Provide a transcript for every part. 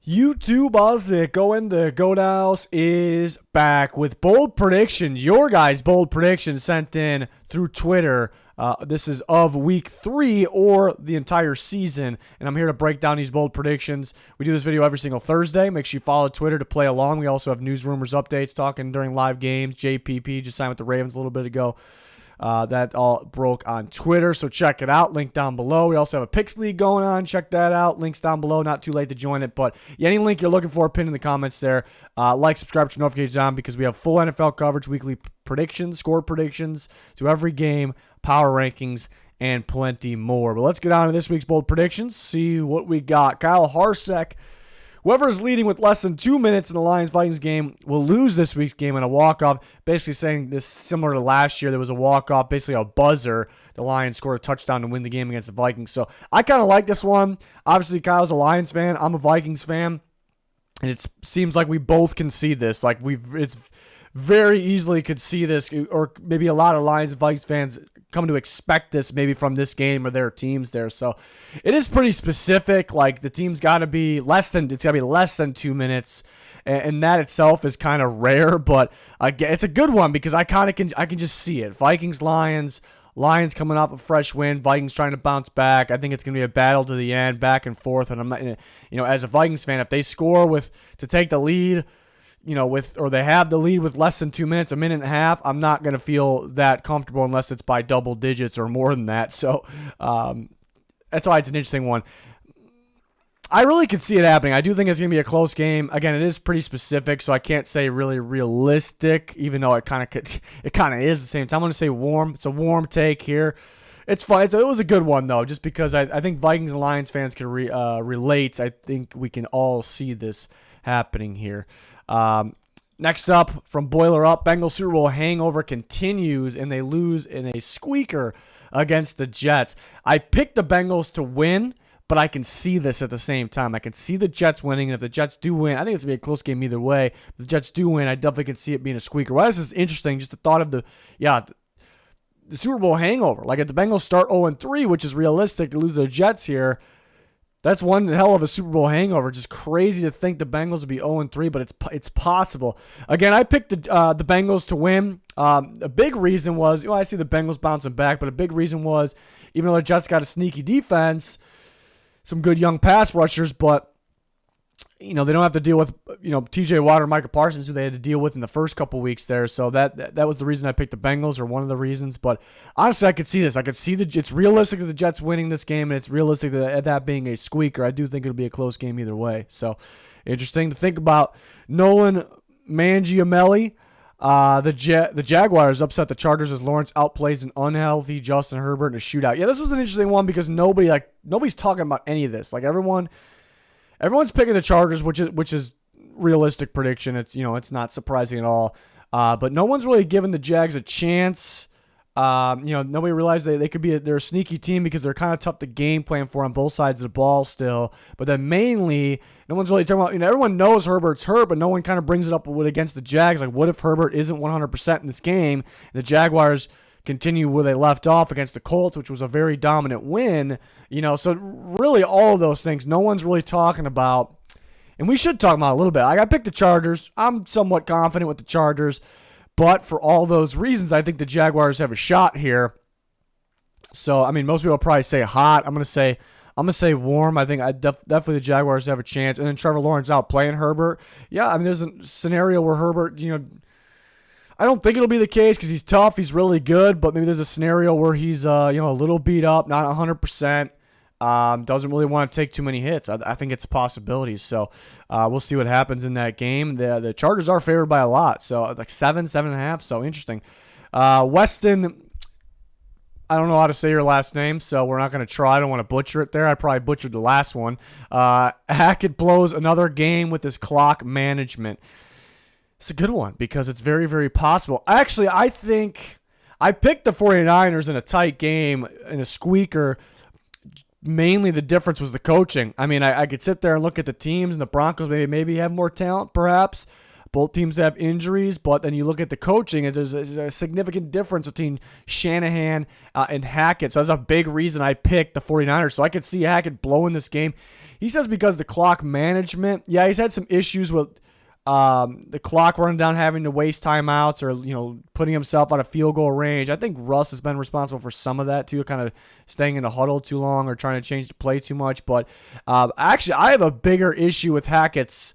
YouTube Ozzy, go in the Goat House is back with bold predictions. Your guys' bold predictions sent in through Twitter. This is of week 3 or the entire season, and I'm here to break down these bold predictions. We do this video every single Thursday. Make sure you follow Twitter to play along. We also have news, rumors, updates, talking during live games. JPP just signed with the Ravens a little bit ago. That all broke on Twitter, so check it out. Link down below. We also have a Picks League going on. Check that out. Links down below. Not too late to join it, but any link you're looking for, pin in the comments there. Like, subscribe, turn notifications on because we have full NFL coverage, weekly predictions, score predictions to every game, power rankings, and plenty more. But let's get on to this week's bold predictions, see what we got. Kyle Harsek. Whoever is leading with less than 2 minutes in the Lions-Vikings game will lose this week's game in a walk-off. Basically saying this similar to last year. There was a walk-off, basically a buzzer. The Lions scored a touchdown to win the game against the Vikings. So I kind of like this one. Obviously, Kyle's a Lions fan. I'm a Vikings fan. And it seems like we both can see this. Like it's very easily could see this, or maybe a lot of Lions and Vikings fans come to expect this maybe from this game or their teams there. So it is pretty specific. Like the team's got to be less than 2 minutes, and that itself is kind of rare. But again, it's a good one because I can just see it. Vikings Lions coming off a fresh win. Vikings trying to bounce back. I think it's gonna be a battle to the end, back and forth. And I'm not, as a Vikings fan, if they score to take the lead, or they have the lead with less than 2 minutes, a minute and a half, I'm not going to feel that comfortable unless it's by double digits or more than that. So that's why it's an interesting one. I really could see it happening. I do think it's going to be a close game. Again, it is pretty specific, so I can't say really realistic, even though it kind of is at the same time. I'm going to say warm. It's a warm take here. It's fine. It was a good one, though, just because I think Vikings and Lions fans can relate. I think we can all see this happening here. Next up, from Boiler Up, Bengals Super Bowl hangover continues, and they lose in a squeaker against the Jets. I picked the Bengals to win, but I can see this at the same time. I can see the Jets winning, and if the Jets do win, I think it's going to be a close game either way. If the Jets do win, I definitely can see it being a squeaker. Why this is interesting, just the thought of the Super Bowl hangover. Like if the Bengals start 0-3, which is realistic to lose to the Jets here, that's one hell of a Super Bowl hangover. Just crazy to think the Bengals would be 0-3, but it's possible. Again, I picked the Bengals to win. A big reason was, I see the Bengals bouncing back, but a big reason was, even though the Jets got a sneaky defense, some good young pass rushers, but they don't have to deal with TJ Watt or Micah Parsons, who they had to deal with in the first couple weeks there. So that was the reason I picked the Bengals, or one of the reasons. But honestly, I could see this. I could see it's realistic that the Jets winning this game, and it's realistic that being a squeaker. I do think it'll be a close game either way. So interesting to think about. Nolan Mangiamelli. The Jaguars upset the Chargers as Lawrence outplays an unhealthy Justin Herbert in a shootout. Yeah, this was an interesting one because nobody's talking about any of this. Like everyone's picking the Chargers, which is realistic prediction. It's not surprising at all. But no one's really given the Jags a chance. Nobody realized they're a sneaky team because they're kind of tough to game plan for on both sides of the ball still. But then mainly, no one's really talking about, everyone knows Herbert's hurt, but no one kind of brings it up against the Jags. Like, what if Herbert isn't 100% in this game? And the Jaguars continue where they left off against the Colts, which was a very dominant win. So really all of those things no one's really talking about. And we should talk about it a little bit. I picked the Chargers. I'm somewhat confident with the Chargers. But for all those reasons, I think the Jaguars have a shot here. So, most people will probably say hot. I'm gonna say warm. I think definitely the Jaguars have a chance. And then Trevor Lawrence out playing Herbert. Yeah, there's a scenario where Herbert, I don't think it'll be the case because he's tough. He's really good. But maybe there's a scenario where he's, a little beat up, not 100%. Doesn't really want to take too many hits. I think it's possibilities. So we'll see what happens in that game. The Chargers are favored by a lot. So like 7.5. So interesting. Weston, I don't know how to say your last name, so we're not going to try. I don't want to butcher it there. I probably butchered the last one. Hackett blows another game with his clock management. It's a good one because it's very, very possible. Actually, I think I picked the 49ers in a tight game, in a squeaker. Mainly the difference was the coaching. I could sit there and look at the teams, and the Broncos maybe have more talent, perhaps. Both teams have injuries, but then you look at the coaching, and there's a significant difference between Shanahan and Hackett. So that's a big reason I picked the 49ers. So I could see Hackett blowing this game. He says because the clock management, yeah, he's had some issues with the clock running down, having to waste timeouts, or putting himself out of field goal range. I think Russ has been responsible for some of that too, kind of staying in the huddle too long or trying to change the play too much. But actually, I have a bigger issue with Hackett's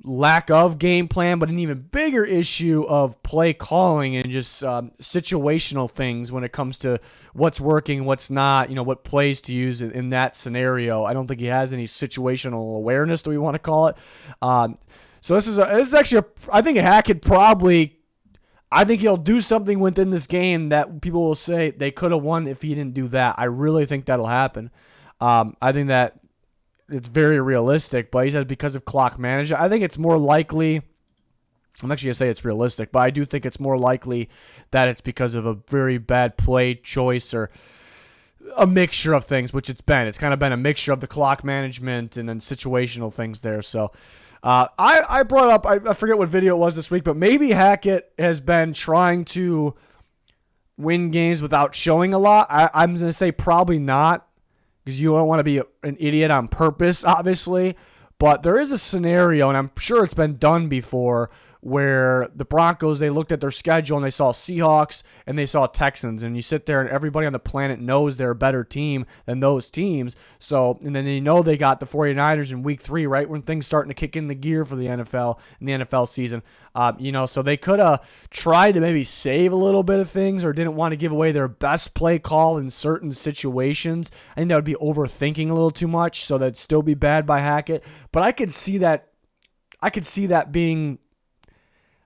lack of game plan, but an even bigger issue of play calling and just situational things when it comes to what's working, what's not, what plays to use in that scenario. I don't think he has any situational awareness, do we want to call it? So this is actually I think Hackett I think he'll do something within this game that people will say they could have won if he didn't do that. I really think that'll happen. I think that it's very realistic, but he says because of clock management. I think it's more likely, I'm actually going to say it's realistic, but I do think it's more likely that it's because of a very bad play choice or a mixture of things, which it's been. It's kind of been a mixture of the clock management and then situational things there. So I brought up, I forget what video it was this week, but maybe Hackett has been trying to win games without showing a lot. I'm going to say probably not, because you don't want to be an idiot on purpose, obviously. But there is a scenario, and I'm sure it's been done before, where the Broncos, they looked at their schedule and they saw Seahawks and they saw Texans. And you sit there and everybody on the planet knows they're a better team than those teams. So, and then they got the 49ers in week 3, right, when things starting to kick in the gear for the NFL in the NFL season. So they could have tried to maybe save a little bit of things or didn't want to give away their best play call in certain situations. I think that would be overthinking a little too much, so that'd still be bad by Hackett. But I could see that being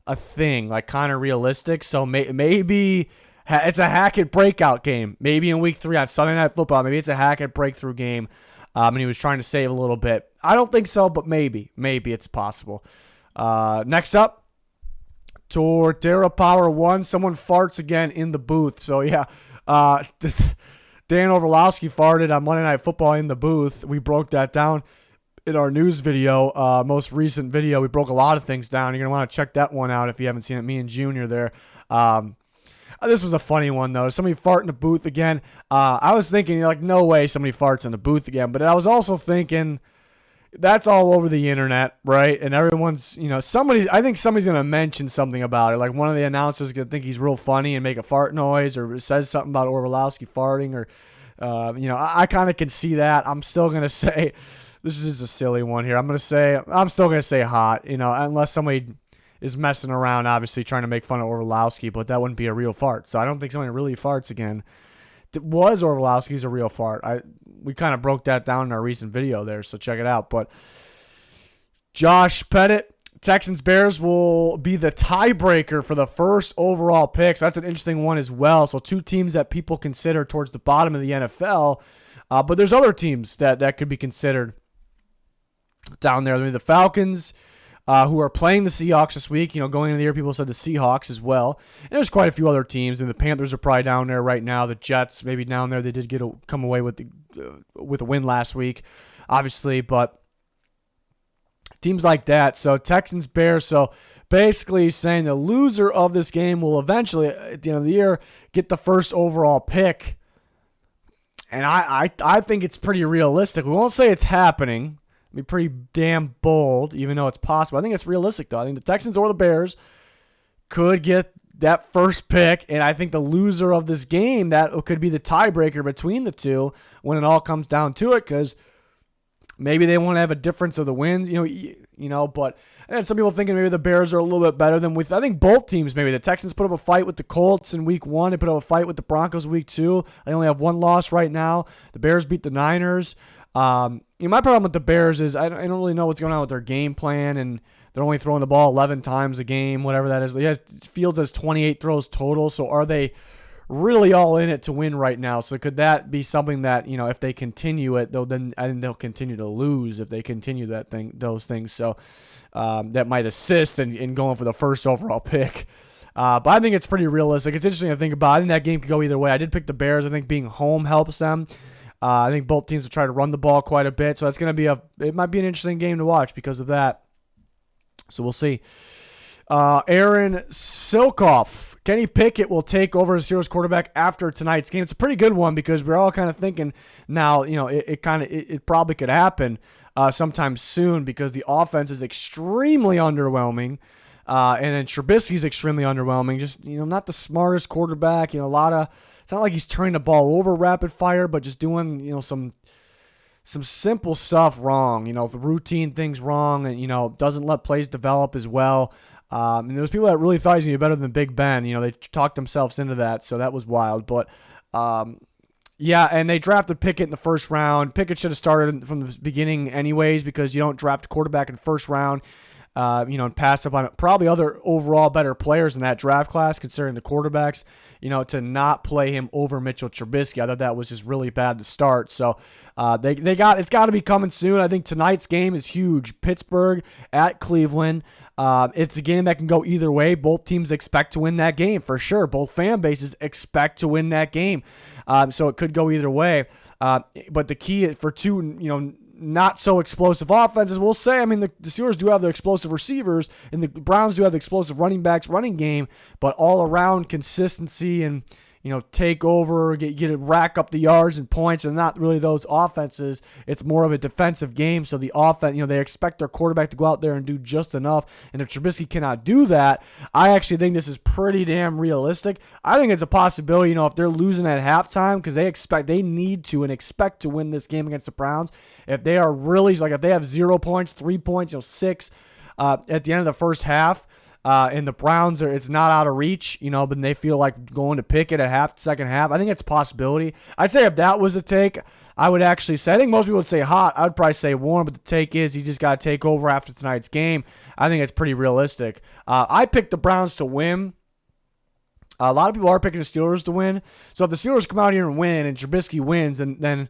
a thing, like kind of realistic. So maybe it's a Hackett breakout game. Maybe in week 3 on Sunday Night Football, maybe it's a Hackett breakthrough game, and he was trying to save a little bit. I don't think so, but maybe it's possible. Next up, Tordera Power 1. Someone farts again in the booth. So yeah, Dan Orlovsky farted on Monday Night Football in the booth. We broke that down in our news video, most recent video. We broke a lot of things down. You're going to want to check that one out if you haven't seen it. Me and Junior there. This was a funny one, though. Somebody fart in the booth again. I was thinking, no way somebody farts in the booth again. But I was also thinking, that's all over the internet, right? And everyone's, I think somebody's going to mention something about it. Like one of the announcers is going to think he's real funny and make a fart noise, or says something about Orlovsky farting, or, I kind of can see that. I'm still going to say, this is a silly one here. I'm still going to say hot, unless somebody is messing around, obviously trying to make fun of Orlovsky, but that wouldn't be a real fart. So I don't think somebody really farts again. Was Orlovsky's a real fart? We kind of broke that down in our recent video there, so check it out. But Josh Pettit, Texans Bears will be the tiebreaker for the first overall pick. So that's an interesting one as well. So two teams that people consider towards the bottom of the NFL, but there's other teams that could be considered down there. I mean, the Falcons, who are playing the Seahawks this week. Going into the year, people said the Seahawks as well. And there's quite a few other teams. The Panthers are probably down there right now. The Jets maybe down there. They did come away with a win last week, obviously. But teams like that. So Texans, Bears. So basically saying the loser of this game will eventually, at the end of the year, get the first overall pick. And I think it's pretty realistic. We won't say it's happening. Be pretty damn bold, even though it's possible. I think it's realistic, though. I think the Texans or the Bears could get that first pick, and I think the loser of this game, that could be the tiebreaker between the two when it all comes down to it, because maybe they want to have a difference of the wins, but and some people thinking maybe the Bears are a little bit better than I think both teams. Maybe the Texans put up a fight with the Colts in week 1. They put up a fight with the Broncos week 2. They only have one loss right now. The Bears beat the Niners. My problem with the Bears is I don't really know what's going on with their game plan, and they're only throwing the ball 11 times a game, whatever that is. Fields has 28 throws total, so are they really all in it to win right now? So could that be something that, if they continue it, then I think they'll continue to lose if they continue those things. So that might assist in going for the first overall pick. But I think it's pretty realistic. It's interesting to think about. I think that game could go either way. I did pick the Bears. I think being home helps them. I think both teams will try to run the ball quite a bit, so it's going to be it might be an interesting game to watch because of that. So we'll see. Aaron Silkoff. Kenny Pickett will take over as Steelers quarterback after tonight's game. It's a pretty good one because we're all kind of thinking now, it probably could happen sometime soon because the offense is extremely underwhelming. And then Trubisky's extremely underwhelming. Just, not the smartest quarterback. It's not like he's turning the ball over rapid fire, but just doing, some simple stuff wrong. The routine things wrong and, doesn't let plays develop as well. And there was people that really thought he was going to be better than Big Ben. They talked themselves into that, so that was wild. But, yeah, and they drafted Pickett in the first round. Pickett should have started from the beginning anyways because you don't draft a quarterback in the first round, and pass up on probably other overall better players in that draft class considering the quarterbacks, to not play him over Mitchell Trubisky. I thought that was just really bad to start. So it's got to be coming soon. I think tonight's game is huge. Pittsburgh at Cleveland. It's a game that can go either way. Both teams expect to win that game for sure. Both fan bases expect to win that game. So it could go either way. But the key for two, not so explosive offenses, we'll say, the Steelers do have the explosive receivers and the Browns do have the explosive running backs running game, but all around consistency and, take over, get it, rack up the yards and points, and not really those offenses. It's more of a defensive game. So the offense, they expect their quarterback to go out there and do just enough. And if Trubisky cannot do that, I actually think this is pretty damn realistic. I think it's a possibility, if they're losing at halftime because they need to and expect to win this game against the Browns. If they are really, if they have 0 points, 3 points, 6 at the end of the first half, and the Browns it's not out of reach, but they feel like going to Pickett at second half. I think it's a possibility. I'd say if that was a take, I would actually say, I think most people would say hot. I would probably say warm, but the take is he just got to take over after tonight's game. I think it's pretty realistic. I picked the Browns to win. A lot of people are picking the Steelers to win. So if the Steelers come out here and win and Trubisky wins, then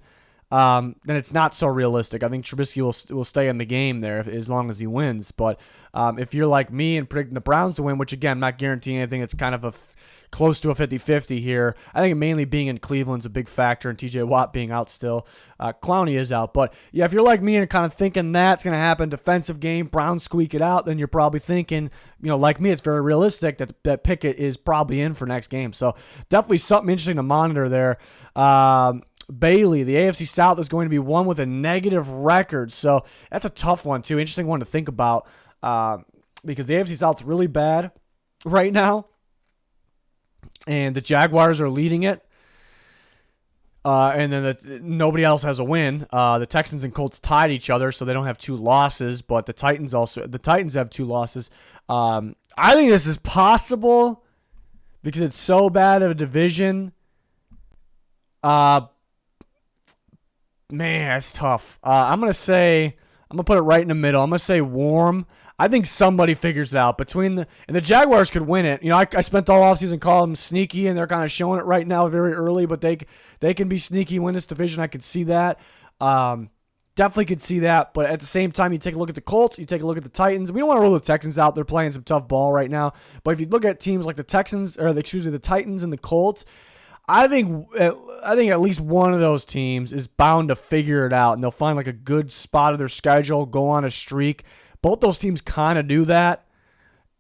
it's not so realistic. I think Trubisky will stay in the game there as long as he wins. But if you're like me and predicting the Browns to win, which again, I'm not guaranteeing anything, it's kind of close to a 50-50 here. I think mainly being in Cleveland's a big factor and TJ Watt being out still. Clowney is out. But yeah, if you're like me and kind of thinking that's going to happen, defensive game, Browns squeak it out, then you're probably thinking, like me, it's very realistic that Pickett is probably in for next game. So definitely something interesting to monitor there. Bailey, the AFC South is going to be one with a negative record. So that's a tough one, too. Interesting one to think about because the AFC South's really bad right now. And the Jaguars are leading it. And then nobody else has a win. The Texans and Colts tied each other, so they don't have 2 losses. But the Titans have 2 losses. I think this is possible because it's so bad of a division. Man, it's tough. I'm going to put it right in the middle. I'm going to say warm. I think somebody figures it out and the Jaguars could win it. I spent all offseason calling them sneaky, and they're kind of showing it right now very early, but they can be sneaky, win this division. I could see that. Definitely could see that, but at the same time, you take a look at the Colts, you take a look at the Titans. We don't want to rule the Texans out. They're playing some tough ball right now. But if you look at teams like the Titans and the Colts, I think at least one of those teams is bound to figure it out, and they'll find like a good spot of their schedule, go on a streak. Both those teams kind of do that.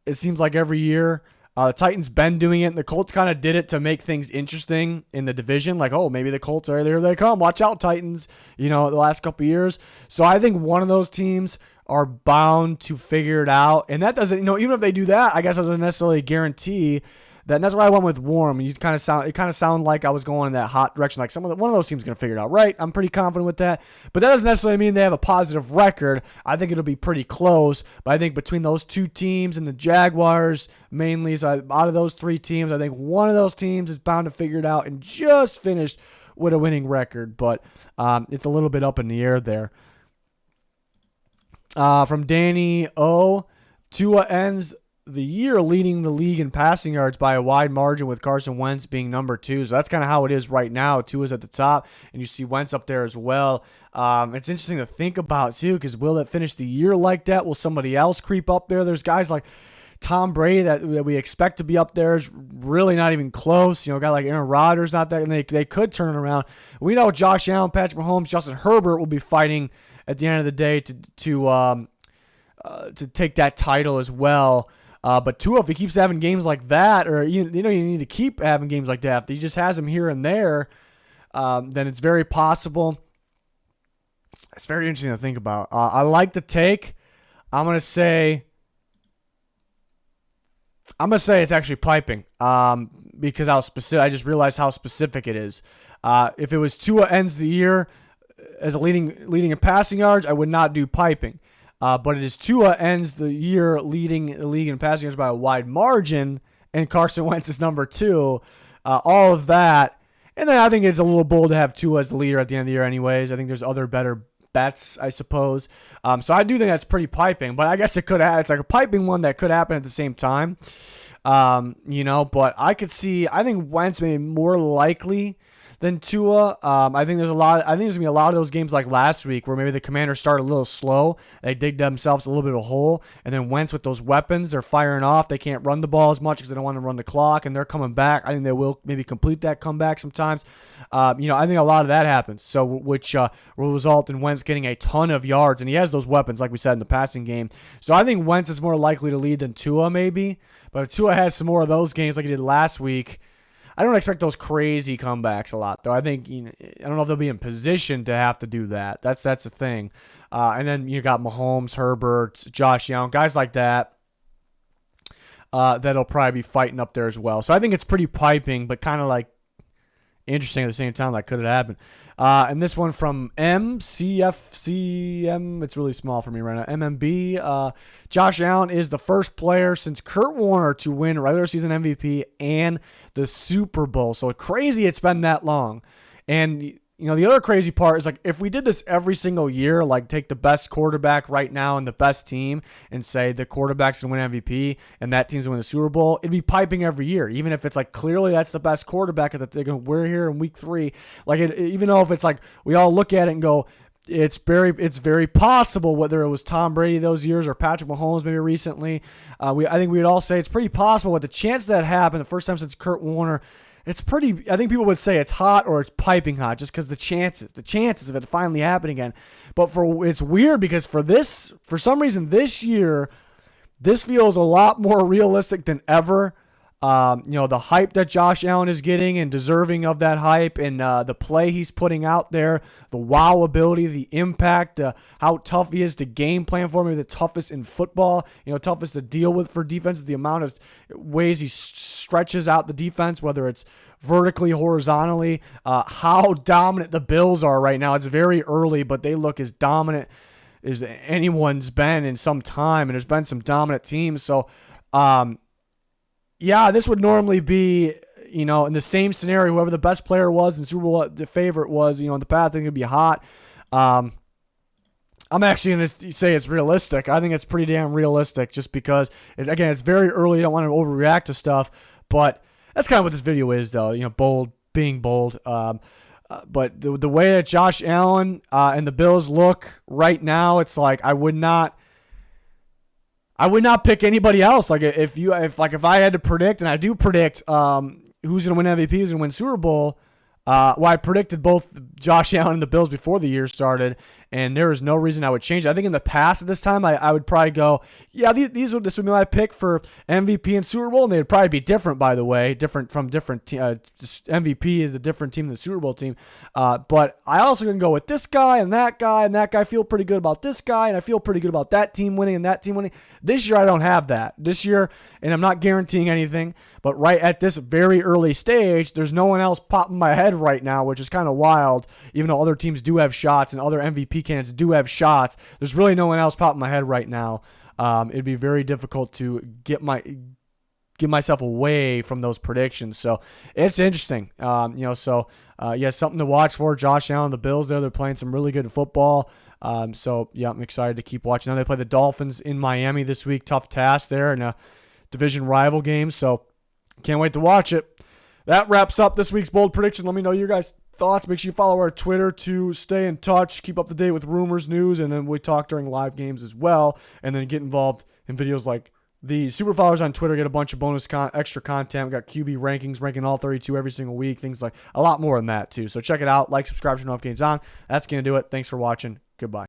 It seems like every year. The Titans been doing it, and the Colts kind of did it to make things interesting in the division. Like, oh, maybe the Colts are there. They come. Watch out, Titans. The last couple of years. So I think one of those teams are bound to figure it out, and that doesn't. Even if they do that, I guess doesn't necessarily guarantee. And that's why I went with warm. It kind of sounded like I was going in that hot direction. Like one of those teams is going to figure it out, right? I'm pretty confident with that. But that doesn't necessarily mean they have a positive record. I think it'll be pretty close. But I think between those 2 teams and the Jaguars mainly, so out of those 3 teams, I think one of those teams is bound to figure it out and just finished with a winning record. But it's a little bit up in the air there. From Danny O, Tua ends the year leading the league in passing yards by a wide margin with Carson Wentz being number 2. So that's kind of how it is right now. 2 is at the top, and you see Wentz up there as well. It's interesting to think about, too, because will it finish the year like that? Will somebody else creep up there? There's guys like Tom Brady that we expect to be up there is really not even close. A guy like Aaron Rodgers not there, and they could turn it around. We know Josh Allen, Patrick Mahomes, Justin Herbert will be fighting at the end of the day to to take that title as well. But Tua, if he keeps having games like that, or you need to keep having games like that, if he just has them here and there, then it's very possible. It's very interesting to think about. I like the take. I'm gonna say it's actually piping. Because how specific. I just realized how specific it is. If it was Tua ends the year as a leading in passing yards, I would not do piping. But it is Tua ends the year leading the league in passing yards by a wide margin, and Carson Wentz is number 2. All of that. And then I think it's a little bold to have Tua as the leader at the end of the year anyways. I think there's other better bets, I suppose. So I do think that's pretty piping. But I guess it's like a piping one that could happen at the same time. But I think Wentz may be more likely than Tua. I think there's going to be a lot of those games like last week where maybe the Commanders start a little slow. They dig themselves a little bit of a hole. And then Wentz with those weapons, they're firing off. They can't run the ball as much because they don't want to run the clock. And they're coming back. I think they will maybe complete that comeback sometimes. I think a lot of that happens. So which will result in Wentz getting a ton of yards. And he has those weapons, like we said, in the passing game. So I think Wentz is more likely to lead than Tua maybe. But if Tua has some more of those games like he did last week, I don't expect those crazy comebacks a lot, though. I think I don't know if they'll be in position to have to do that. That's the thing. And then you got Mahomes, Herbert, Josh Allen, guys like that. That'll probably be fighting up there as well. So I think it's pretty piping, but kind of like interesting at the same time. That could have happened. And this one from MCFCM, it's really small for me right now. MMB. Josh Allen is the first player since Kurt Warner to win regular season MVP and the Super Bowl. So crazy it's been that long. And the other crazy part is like if we did this every single year, like take the best quarterback right now and the best team and say the quarterback's going to win MVP and that team's going to win the Super Bowl, it'd be piping every year. Even if it's like clearly that's the best quarterback that we're here in week 3. Like even though if it's like we all look at it and go, it's very possible whether it was Tom Brady those years or Patrick Mahomes maybe recently. I think we'd all say it's pretty possible. With the chance that happened the first time since Kurt Warner, it's pretty. I think people would say it's hot or it's piping hot, just because the chances of it finally happening again. But it's weird because for some reason this year, this feels a lot more realistic than ever. The hype that Josh Allen is getting and deserving of that hype, and the play he's putting out there, the wow ability, the impact, how tough he is to game plan for, maybe the toughest in football, toughest to deal with for defense, the amount of ways he stretches out the defense, whether it's vertically, horizontally, how dominant the Bills are right now. It's very early, but they look as dominant as anyone's been in some time, and there's been some dominant teams. So, yeah, this would normally be, in the same scenario, whoever the best player was and Super Bowl the favorite was, in the past, I think it'd be hot. I'm actually going to say it's realistic. I think it's pretty damn realistic just because, it's very early. You don't want to overreact to stuff, but that's kind of what this video is, though, being bold. But the way that Josh Allen and the Bills look right now, it's like I would not pick anybody else. Like if I had to predict, and I do predict who's going to win MVP, who's going to win Super Bowl. I predicted both Josh Allen and the Bills before the year started, and there is no reason I would change it. I think in the past at this time, I would probably go, yeah, this would be my pick for MVP and Super Bowl, and they would probably be different, by the way, different MVP is a different team than the Super Bowl team. But I also can go with this guy, and that guy feel pretty good about this guy, and I feel pretty good about that team winning and that team winning. This year, I don't have that. This year, and I'm not guaranteeing anything, but right at this very early stage, there's no one else popping my head right now, which is kind of wild, even though other teams do have shots and other MVP candidates do have shots. There's really no one else popping my head right now. It'd be very difficult to get myself away from those predictions. So it's interesting. Something to watch for. Josh Allen, the Bills they're playing some really good football. I'm excited to keep watching. Now they play the Dolphins in Miami this week. Tough task there in a division rival game. So can't wait to watch it. That wraps up this week's bold prediction. Let me know your guys' thoughts. Make sure you follow our Twitter to stay in touch, keep up to date with rumors, news, and then we talk during live games as well, and then get involved in videos like these. Super followers on Twitter get a bunch of bonus extra content. We got QB rankings, ranking all 32 every single week, things like a lot more than that too. So check it out. Like, subscribe, turn notifications on. That's going to do it. Thanks for watching. Goodbye.